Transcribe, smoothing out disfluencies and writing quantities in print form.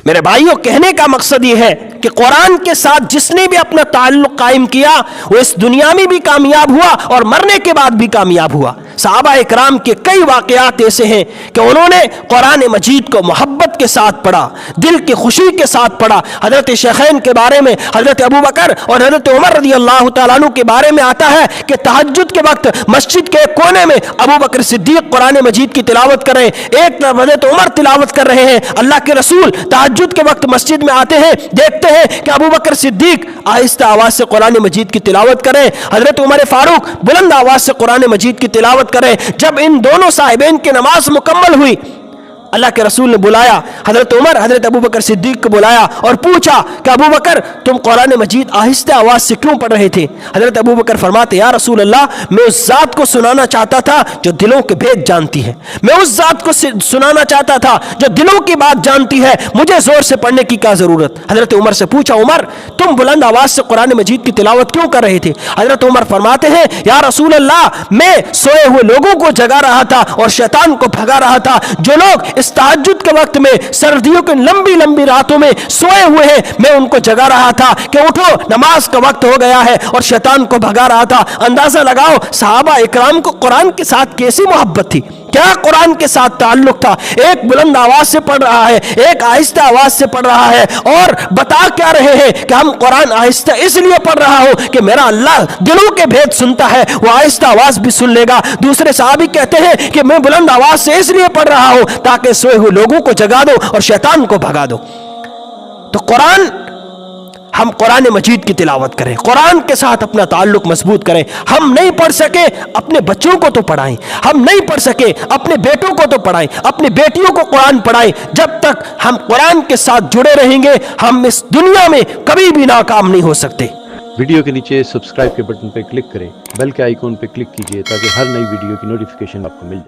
میرے بھائیوں، کہنے کا مقصد یہ ہے کہ قرآن کے ساتھ جس نے بھی اپنا تعلق قائم کیا وہ اس دنیا میں بھی کامیاب ہوا اور مرنے کے بعد بھی کامیاب ہوا۔ صحابہ اکرام کے کئی واقعات ایسے ہیں کہ انہوں نے قرآن مجید کو محبت کے ساتھ پڑھا، دل کی خوشی کے ساتھ پڑھا۔ حضرت شیخین کے بارے میں حضرت ابو بکر اور حضرت عمر رضی اللہ تعالیٰ عنہ کے بارے میں آتا ہے کہ تہجد کے وقت مسجد کے ایک کونے میں ابو بکر صدیق قرآن مجید کی تلاوت کر رہے ہیں، ایک طرف حضرت عمر تلاوت کر رہے ہیں۔ اللہ کے رسول تہجد کے وقت مسجد میں آتے ہیں، دیکھتے ہیں کہ ابو بکر صدیق آہستہ آواز سے قرآن مجید کی تلاوت کریں، حضرت عمر فاروق بلند آواز سے قرآن مجید کی تلاوت کریں۔ جب ان دونوں صاحبین کی نماز مکمل ہوئی، اللہ کے رسول نے بلایا حضرت عمر حضرت ابو بکر صدیق کو بلایا اور پوچھا کہ ابو بکر تم قرآن مجید آہستہ آواز سے کیوں پڑھ رہے تھے؟ حضرت ابو بکر فرماتے یا رسول اللہ، میں اس ذات کو سنانا چاہتا تھا جو دلوں کے بھید جانتی ہے، میں اس ذات کو سنانا چاہتا تھا جو دلوں کی بات جانتی ہے، مجھے زور سے پڑھنے کی کیا ضرورت؟ حضرت عمر سے پوچھا عمر تم بلند آواز سے قرآن مجید کی تلاوت کیوں کر رہے تھے؟ حضرت عمر فرماتے ہیں یا رسول اللہ، میں سوئے ہوئے لوگوں کو جگا رہا تھا اور شیطان کو بھگا رہا تھا۔ جو لوگ اس تہجد کے وقت میں سردیوں کے لمبی لمبی راتوں میں سوئے ہوئے ہیں، میں ان کو جگا رہا تھا کہ اٹھو نماز کا وقت ہو گیا ہے، اور شیطان کو بھگا رہا تھا۔ اندازہ لگاؤ صحابہ اکرام کو قرآن کے ساتھ کیسی محبت تھی، کیا قرآن کے ساتھ تعلق تھا۔ ایک بلند آواز سے پڑھ رہا ہے، ایک آہستہ آواز سے پڑھ رہا ہے، اور بتا کیا رہے ہیں کہ ہم قرآن آہستہ اس لیے پڑھ رہا ہوں کہ میرا اللہ دلوں کے بھید سنتا ہے، وہ آہستہ آواز بھی سن لے گا۔ دوسرے صحابی کہتے ہیں کہ میں بلند آواز سے اس لیے پڑھ رہا ہوں تاکہ سوئے ہوئے لوگوں کو جگا دو اور شیطان کو بھگا دو۔ تو ہم قرآن مجید کی تلاوت کریں، قرآن کے ساتھ اپنا تعلق مضبوط کریں۔ ہم نہیں پڑھ سکے اپنے بچوں کو تو پڑھائیں، ہم نہیں پڑھ سکے اپنے بیٹوں کو تو پڑھائیں، اپنی بیٹیوں کو قرآن پڑھائیں۔ جب تک ہم قرآن کے ساتھ جڑے رہیں گے ہم اس دنیا میں کبھی بھی ناکام نہیں ہو سکتے۔ ویڈیو کے نیچے سبسکرائب کے بٹن پہ کلک کریں، بیل کے آئیکن پہ کلک کیجئے تاکہ ہر نئی ویڈیو کی نوٹیفیکیشن آپ کو مل جائے۔